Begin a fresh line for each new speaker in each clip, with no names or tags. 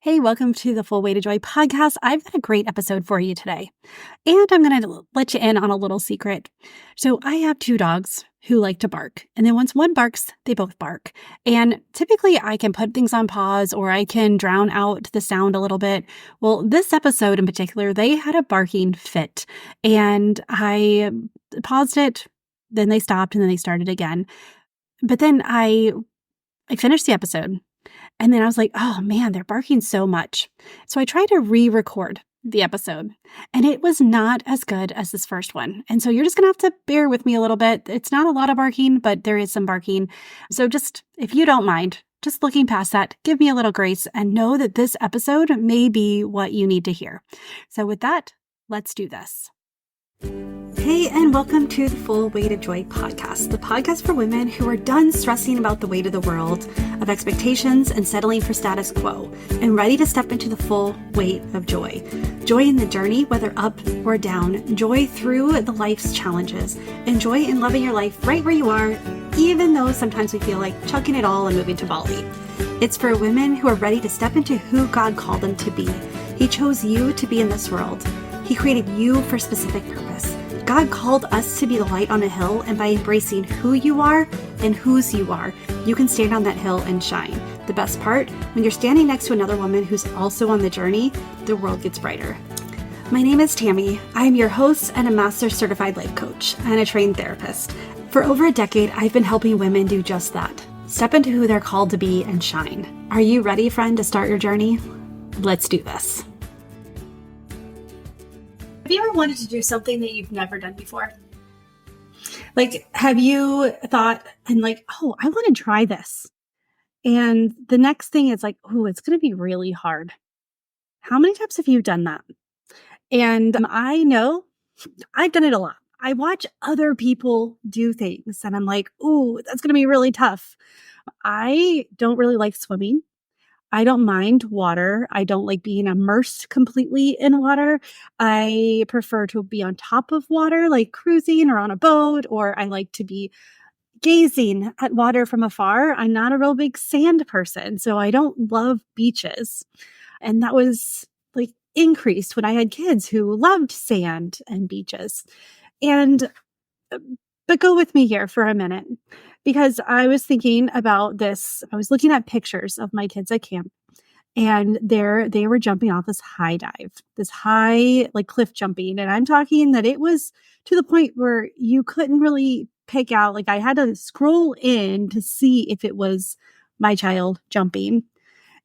Hey, welcome to the Full Weight of Joy podcast. I've got a great episode for you today. And I'm going to let you in on a little secret. So, I have two dogs who like to bark. And then once one barks, they both bark. And typically, I can put things on pause or I can drown out the sound a little bit. Well, this episode in particular, they had a barking fit. And I paused it, then they stopped, and then they started again. But then I finished the episode. And then I was like, oh man, they're barking so much. So I tried to re-record the episode and it was not as good as this first one. And so you're just going to have to bear with me a little bit. It's not a lot of barking, but there is some barking. So just, if you don't mind, just looking past that, give me a little grace and know that this episode may be what you need to hear. So with that, let's do this. Hey, and welcome to the Full Weight of Joy podcast, the podcast for women who are done stressing about the weight of the world, of expectations and settling for status quo, and ready to step into the full weight of joy. Joy in the journey, whether up or down, joy through the life's challenges, and joy in loving your life right where you are, even though sometimes we feel like chucking it all and moving to Bali. It's for women who are ready to step into who God called them to be. He chose you to be in this world. He created you for a specific purpose. God called us to be the light on a hill, and by embracing who you are and whose you are, you can stand on that hill and shine. The best part, when you're standing next to another woman who's also on the journey, the world gets brighter. My name is Tami. I am your host and a master certified life coach and a trained therapist. For over a decade, I've been helping women do just that. Step into who they're called to be and shine. Are you ready, friend, to start your journey? Let's do this. Have you ever wanted to do something that you've never done before? Like, have you thought and like, oh, I want to try this. And the next thing is like, oh, it's going to be really hard. How many times have you done that? And I know I've done it a lot. I watch other people do things and I'm like, oh, that's going to be really tough. I don't really like swimming. I don't mind water. I don't like being immersed completely in water. I prefer to be on top of water, like cruising or on a boat, or I like to be gazing at water from afar. I'm not a real big sand person, so I don't love beaches. And that was like increased when I had kids who loved sand and beaches. And but go with me here for a minute because I was thinking about this. I was looking at pictures of my kids at camp and they were jumping off this high dive, this high like cliff jumping. And I'm talking that it was to the point where you couldn't really pick out, like I had to scroll in to see if it was my child jumping.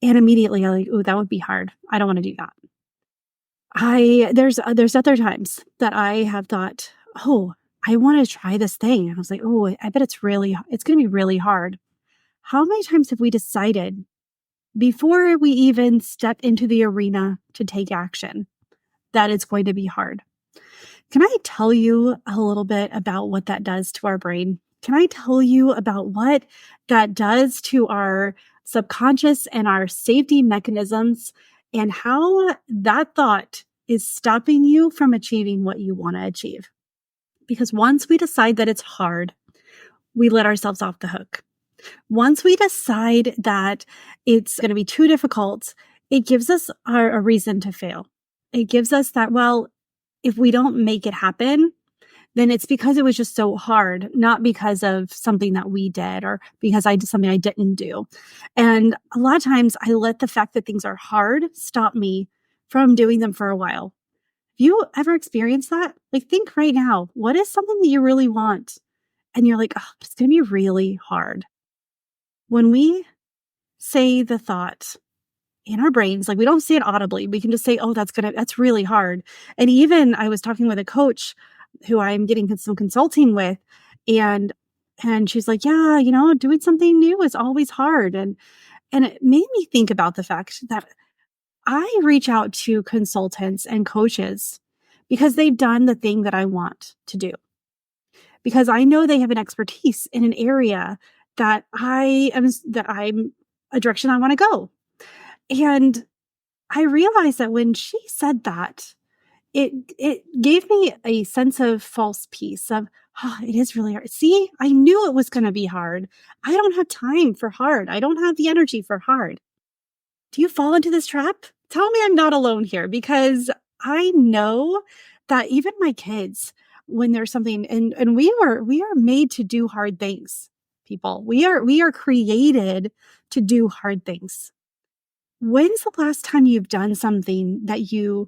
And immediately I like, oh, that would be hard. I don't want to do that. There's other times that I have thought, oh, I want to try this thing. And I was like, oh, I bet it's going to be really hard. How many times have we decided before we even step into the arena to take action that it's going to be hard? Can I tell you a little bit about what that does to our brain? Can I tell you about what that does to our subconscious and our safety mechanisms and how that thought is stopping you from achieving what you want to achieve? Because once we decide that it's hard, we let ourselves off the hook. Once we decide that it's going to be too difficult, it gives us a reason to fail. It gives us that, well, if we don't make it happen, then it's because it was just so hard, not because of something that we did or because I did something I didn't do. And a lot of times I let the fact that things are hard stop me from doing them for a while. Have you ever experienced that? Like, think right now, what is something that you really want? And you're like, oh, it's going to be really hard. When we say the thought in our brains, like we don't say it audibly, we can just say, oh, that's really hard. And even I was talking with a coach who I'm getting some consulting with, and she's like, yeah, doing something new is always hard. And it made me think about the fact that I reach out to consultants and coaches because they've done the thing that I want to do. Because I know they have an expertise in an area that I'm a direction I want to go. And I realized that when she said that, it gave me a sense of false peace of, oh, it is really hard. See, I knew it was going to be hard. I don't have time for hard. I don't have the energy for hard. Do you fall into this trap? Tell me I'm not alone here, because I know that even my kids, when there's something, and we are made to do hard things, people. We are created to do hard things. When's the last time you've done something that you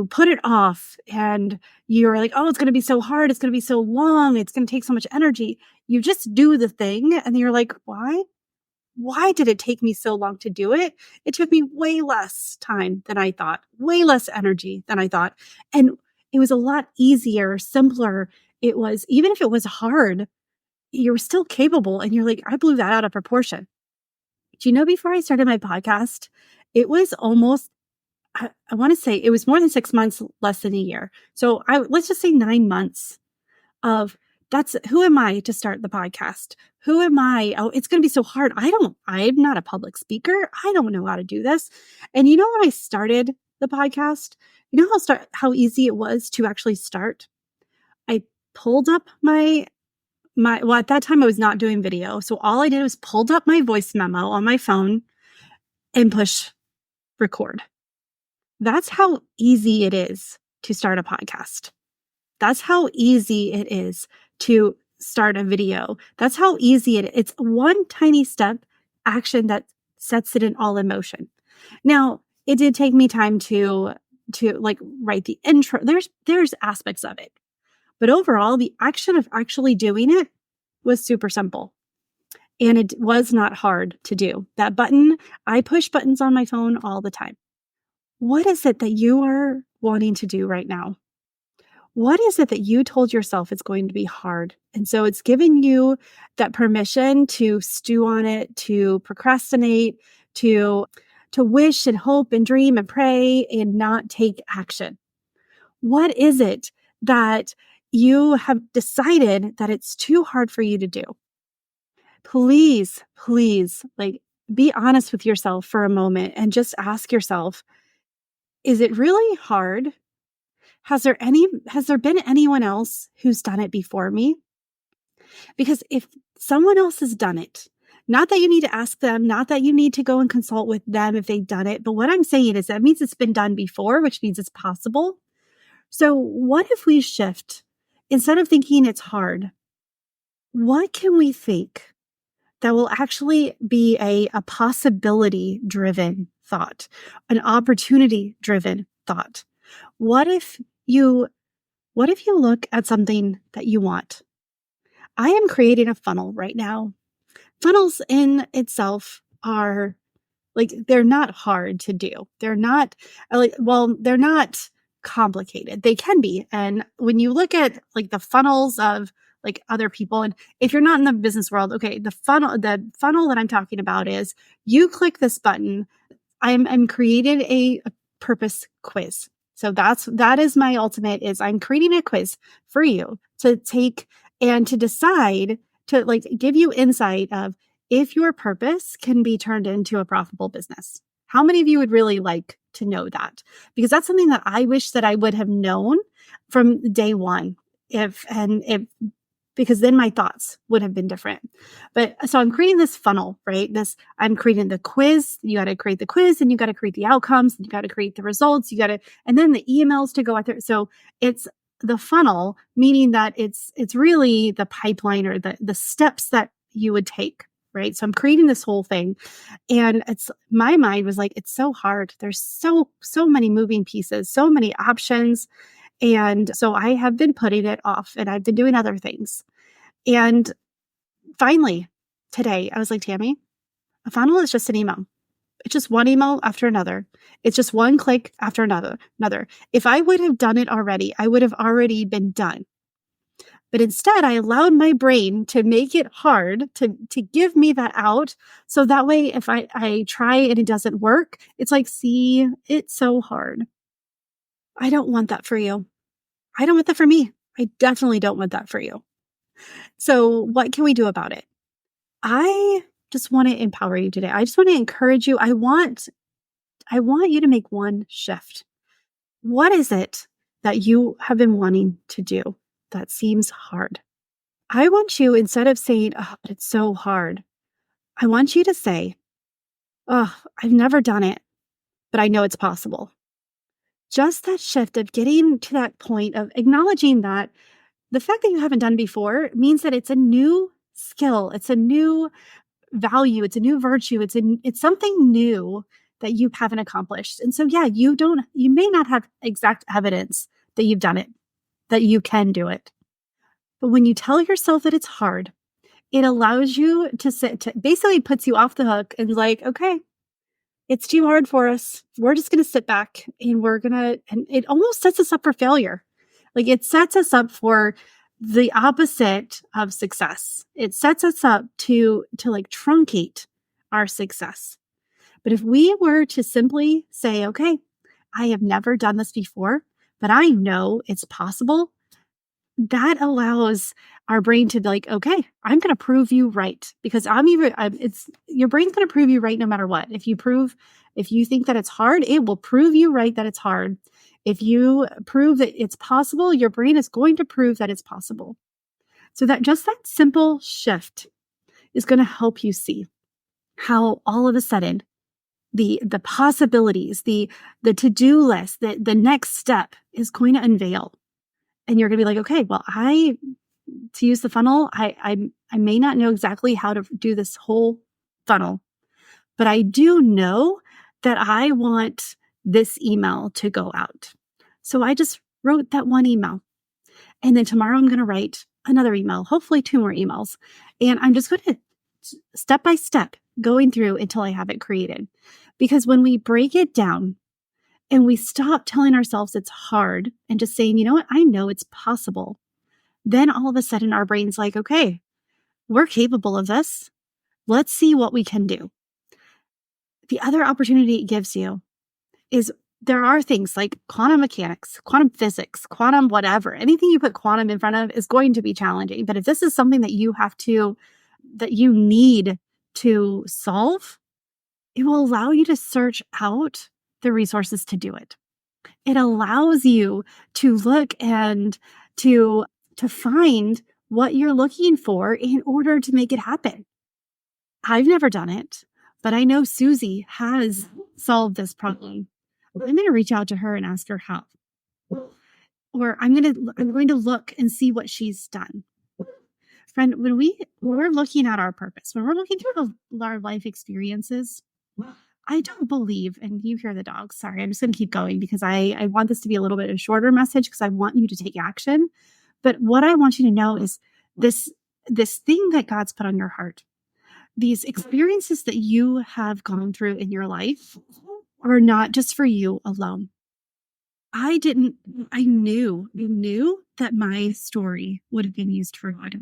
put it off and you're like, "Oh, it's gonna be so hard, it's gonna be so long, it's gonna take so much energy." You just do the thing and you're like, "Why? Why did it take me so long to do it?" It took me way less time than I thought, way less energy than I thought. And it was a lot easier, simpler. It was, even if it was hard, you're still capable. And you're like, I blew that out of proportion. Do you know, before I started my podcast, it was almost, I want to say it was more than 6 months, less than a year. So let's just say 9 months of, that's, who am I to start the podcast? Who am I? Oh, it's going to be so hard. I'm not a public speaker. I don't know how to do this. And you know, when I started the podcast, you know how easy it was to actually start? I pulled up well, at that time I was not doing video. So all I did was pulled up my voice memo on my phone and push record. That's how easy it is to start a podcast. That's how easy it is to start a video. That's how easy it's one tiny step action that sets it in all in motion. Now, it did take me time to like write the intro. There's aspects of it. But overall, the action of actually doing it was super simple. And it was not hard to do. That button, I push buttons on my phone all the time. What is it that you are wanting to do right now? What is it that you told yourself it's going to be hard? And so it's giving you that permission to stew on it, to procrastinate, to wish and hope and dream and pray and not take action. What is it that you have decided that it's too hard for you to do? Please, please, like, be honest with yourself for a moment and just ask yourself, is it really hard? Has there been anyone else who's done it before me? Because if someone else has done it, not that you need to ask them, not that you need to go and consult with them if they've done it, but what I'm saying is that means it's been done before, which means it's possible. So what if we shift? Instead of thinking it's hard, what can we think that will actually be a possibility-driven thought, an opportunity-driven thought? What if you look at something that you want? I am creating a funnel right now. Funnels in itself are like, they're not hard to do. They're not they're not complicated. They can be. And when you look at like the funnels of like other people, and if you're not in the business world, okay, the funnel that I'm talking about is, you click this button. I'm created a purpose quiz. So that is my ultimate, is I'm creating a quiz for you to take and to decide, to like give you insight of if your purpose can be turned into a profitable business. How many of you would really like to know that? Because that's something that I wish that I would have known from day one, because then my thoughts would have been different. But so I'm creating this funnel, right? I'm creating the quiz. You got to create the quiz, and you got to create the outcomes, and you got to create the results. And then the emails to go out there. So it's the funnel, meaning that it's really the pipeline, or the steps that you would take, right? So I'm creating this whole thing, and my mind was like, it's so hard. There's so many moving pieces, so many options. And so I have been putting it off, and I've been doing other things. And finally, today, I was like, Tami, a funnel is just an email. It's just one email after another. It's just one click after another. If I would have done it already, I would have already been done. But instead, I allowed my brain to make it hard, to give me that out. So that way, if I try and it doesn't work, it's like, see, it's so hard. I don't want that for you. I don't want that for me. I definitely don't want that for you. So what can we do about it? I just want to empower you today. I just want to encourage you. I want you to make one shift. What is it that you have been wanting to do that seems hard? I want you, instead of saying, oh, but it's so hard, I want you to say, Oh, I've never done it, but I know it's possible. Just that shift of getting to that point of acknowledging that the fact that you haven't done before means that it's a new skill, it's a new value, it's a new virtue, it's something new that you haven't accomplished. And so yeah, you may not have exact evidence that you've done it, that you can do it. But when you tell yourself that it's hard, it allows you to basically puts you off the hook and like, okay, it's too hard for us. We're just going to sit back and and it almost sets us up for failure. Like it sets us up for the opposite of success. It sets us up to like truncate our success. But if we were to simply say, okay, I have never done this before, but I know it's possible, that allows our brain to be like, okay, I'm going to prove you right because it's your brain's going to prove you right no matter what. If you think that it's hard, it will prove you right that it's hard. If you prove that it's possible, your brain is going to prove that it's possible. So that simple shift is going to help you see how all of a sudden the possibilities, the to-do list, the next step is going to unveil. And you're going to be like, okay, well, to use the funnel, I may not know exactly how to do this whole funnel, but I do know that I want this email to go out. So I just wrote that one email. And then tomorrow I'm going to write another email, hopefully 2 more emails. And I'm just going to step by step going through until I have it created. Because when we break it down and we stop telling ourselves it's hard and just saying, you know what, I know it's possible. Then all of a sudden our brain's like, okay, we're capable of this. Let's see what we can do. The other opportunity it gives you is there are things like quantum mechanics, quantum physics, quantum whatever. Anything you put quantum in front of is going to be challenging. But if this is something that that you need to solve, it will allow you to search out the resources to do it. It allows you to look and to find what you're looking for in order to make it happen. I've never done it, but I know Susie has solved this problem. I'm going to reach out to her and ask her how. Or I'm going to look and see what she's done. Friend, when we're looking at our purpose, when we're looking through our life experiences, I don't believe, and you hear the dogs, sorry, I'm just going to keep going because I want this to be a little bit of a shorter message because I want you to take action. But what I want you to know is this thing that God's put on your heart, these experiences that you have gone through in your life are not just for you alone. I knew that my story would have been used for God.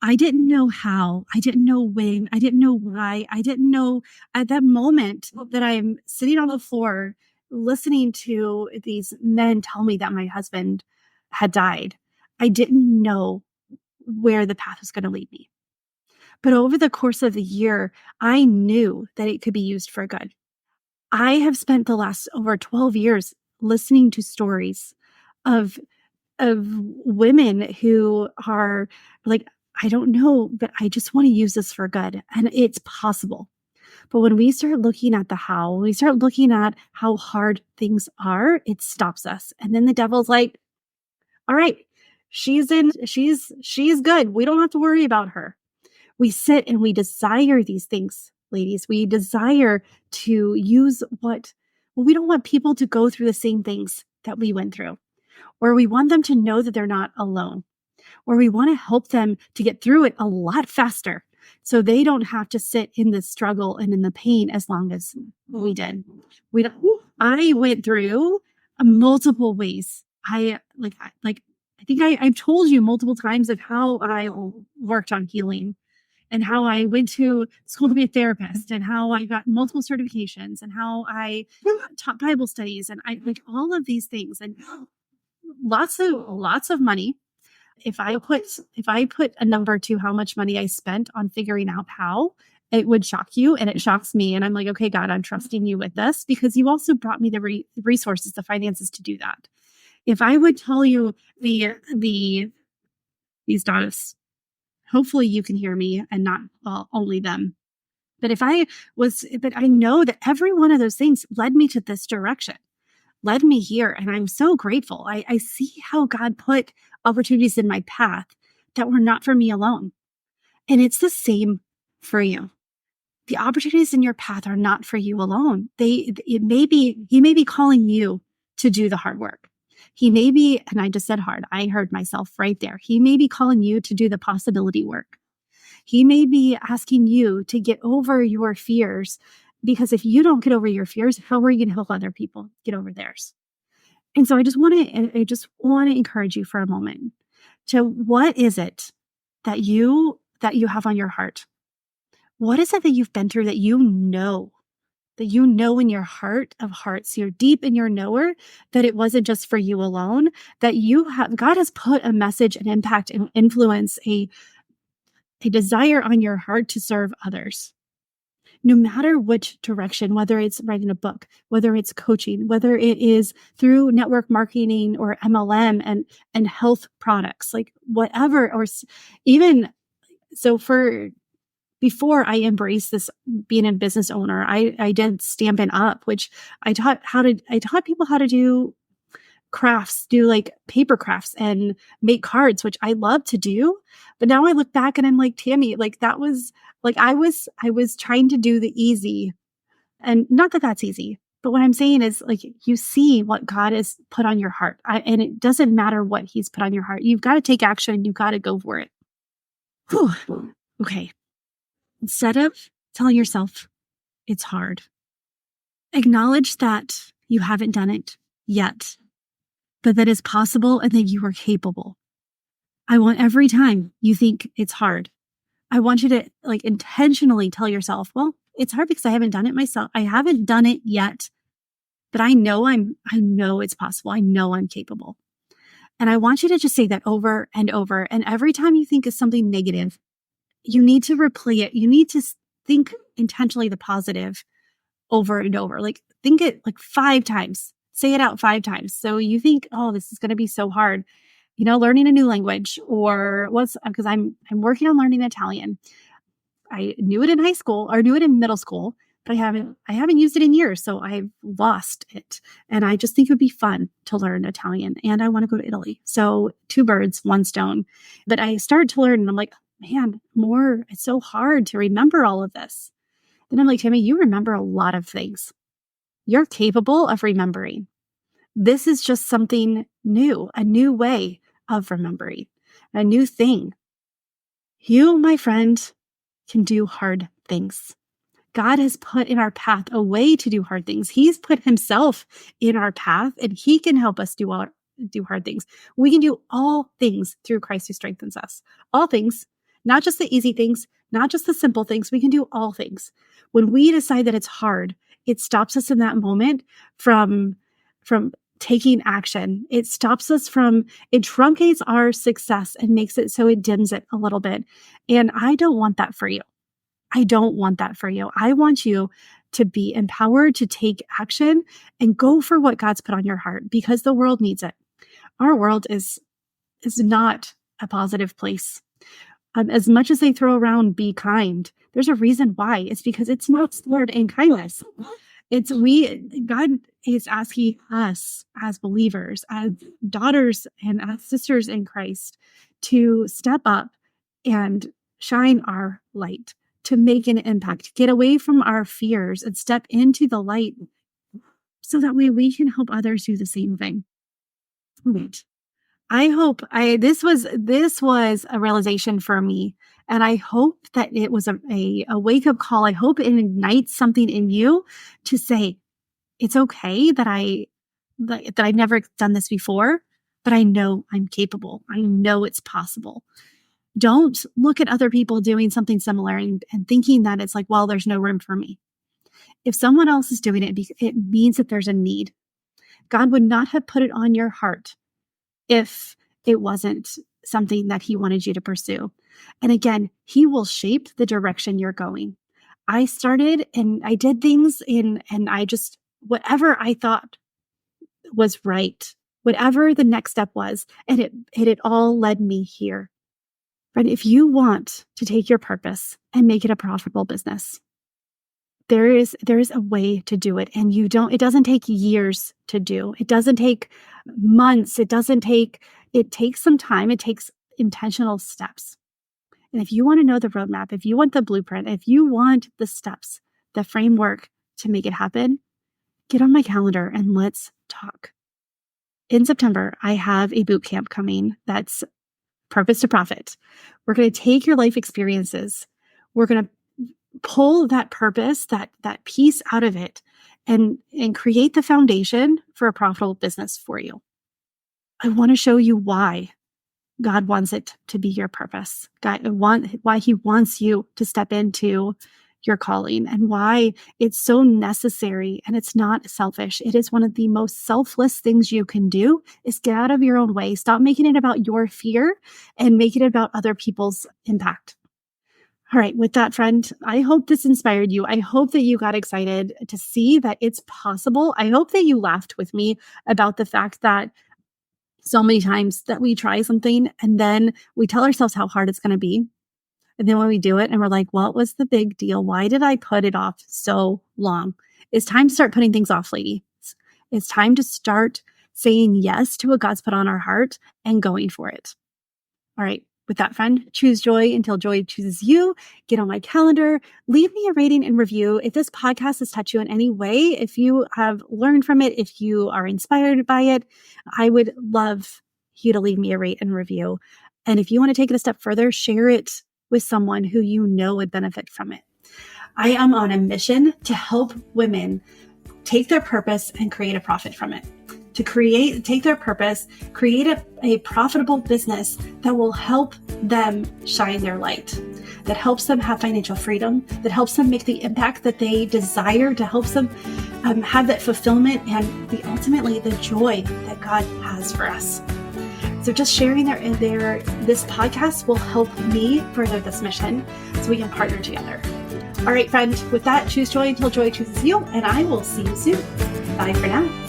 I didn't know how, I didn't know when, I didn't know why, I didn't know at that moment that I'm sitting on the floor listening to these men tell me that my husband had died. I didn't know where the path was going to lead me. But over the course of the year, I knew that it could be used for good. I have spent the last over 12 years listening to stories of women who are like, I don't know, but I just want to use this for good. And it's possible. But when we start looking at the how, when we start looking at how hard things are, it stops us. And then the devil's like, all right, she's good. We don't have to worry about her. We sit and we desire these things, ladies. We desire to use we don't want people to go through the same things that we went through, or we want them to know that they're not alone, or we want to help them to get through it a lot faster so they don't have to sit in the struggle and in the pain as long as we did. I went through multiple ways. I think I've told you multiple times of how I worked on healing and how I went to school to be a therapist and how I got multiple certifications and how I taught Bible studies and I like all of these things and lots of money. If I put a number to how much money I spent on figuring out how, it would shock you and it shocks me. And I'm like, okay, God, I'm trusting you with this because you also brought me the resources, the finances to do that. If I would tell you these dogs, hopefully you can hear me and not only them. But but I know that every one of those things led me to this direction, led me here. And I'm so grateful. I see how God put opportunities in my path that were not for me alone. And it's the same for you. The opportunities in your path are not for you alone. He may be calling you to do the hard work. He may be, and I just said hard, I heard myself right there. He may be calling you to do the possibility work. He may be asking you to get over your fears, because if you don't get over your fears, how are you going to help other people get over theirs? And so I just want to encourage you for a moment to, what is it that you have on your heart? What is it that you've been through that you know in your heart of hearts, you're deep in your knower, that it wasn't just for you alone, that God has put a message, an impact, and influence, a desire on your heart to serve others. No matter which direction, whether it's writing a book, whether it's coaching, whether it is through network marketing or MLM and health products, like whatever, or even so before I embraced this being a business owner, I did Stampin' Up, which I taught people how to do crafts, do like paper crafts and make cards, which I love to do. But now I look back and I'm like, Tami, like that was like, I was trying to do the easy, and not that that's easy. But what I'm saying is, like, you see what God has put on your heart, and it doesn't matter what He's put on your heart. You've got to take action. You've got to go for it. Whew. Okay. Instead of telling yourself it's hard, acknowledge that you haven't done it yet, but that it's possible and that you are capable. I want every time you think it's hard, I want you to like intentionally tell yourself, well, it's hard because I haven't done it myself. I haven't done it yet, but I know it's possible. I know I'm capable. And I want you to just say that over and over. And every time you think of something negative, you need to replay it. You need to think intentionally the positive over and over. Like, think it like 5 times. Say it out 5 times. So you think, oh, this is going to be so hard. Learning a new language, or because I'm working on learning Italian. I knew it in high school, or knew it in middle school, but I haven't used it in years. So I've lost it. And I just think it would be fun to learn Italian, and I want to go to Italy. So 2 birds, 1 stone. But I started to learn and I'm like, man, it's so hard to remember all of this. Then I'm like, Tami, you remember a lot of things. You're capable of remembering. This is just something new, a new way of remembering, a new thing. You, my friend, can do hard things. God has put in our path a way to do hard things. He's put Himself in our path, and He can help us do hard things. We can do all things through Christ who strengthens us. All things, not just the easy things, not just the simple things. We can do all things. When we decide that it's hard, it stops us in that moment from taking action. It truncates our success and makes it so it dims it a little bit. And I don't want that for you. I don't want that for you. I want you to be empowered to take action and go for what God's put on your heart, because the world needs it. Our world is not a positive place. As much as they throw around be kind, there's a reason why. It's because it's not stored in kindness. God is asking us as believers, as daughters and as sisters in Christ, to step up and shine our light, to make an impact, get away from our fears and step into the light, so that way we can help others do the same thing. Right. I hope this was a realization for me, and I hope that it was a wake-up call. I hope it ignites something in you to say, it's okay that I've never done this before, but I know I'm capable. I know it's possible. Don't look at other people doing something similar and thinking that it's like, well, there's no room for me. If someone else is doing it, it means that there's a need. God would not have put it on your heart if it wasn't something that He wanted you to pursue. And again, He will shape the direction you're going. I started and I did things and I just, whatever I thought was right, whatever the next step was, and it all led me here. But if you want to take your purpose and make it a profitable business, there is a way to do it, and it doesn't take years to do. It doesn't take months. It takes some time. It takes intentional steps. And if you want to know the roadmap, if you want the blueprint, if you want the steps, the framework to make it happen, get on my calendar and let's talk. In September, I have a boot camp coming that's Purpose to Profit. We're going to take your life experiences. We're going to pull that purpose, that piece out of it, and create the foundation for a profitable business for you. I want to show you why God wants it to be your purpose. Why He wants you to step into your calling, and why it's so necessary, and it's not selfish. It is one of the most selfless things you can do, is get out of your own way. Stop making it about your fear and make it about other people's impact. All right, with that, friend, I hope this inspired you. I hope that you got excited to see that it's possible. I hope that you laughed with me about the fact that so many times that we try something and then we tell ourselves how hard it's going to be. And then when we do it and we're like, what was the big deal? Why did I put it off so long? It's time to start putting things off, ladies. It's time to start saying yes to what God's put on our heart and going for it. All right. With that, friend, choose joy until joy chooses you. Get on my calendar. Leave me a rating and review. If this podcast has touched you in any way, if you have learned from it, if you are inspired by it, I would love you to leave me a rate and review. And if you want to take it a step further, share it with someone who you know would benefit from it. I am on a mission to help women take their purpose and create a profit from it. Take their purpose, create a profitable business that will help them shine their light, that helps them have financial freedom, that helps them make the impact that they desire, to help them have that fulfillment and ultimately the joy that God has for us. So just sharing this podcast will help me further this mission so we can partner together. All right, friend, with that, choose joy until joy chooses you, and I will see you soon. Bye for now.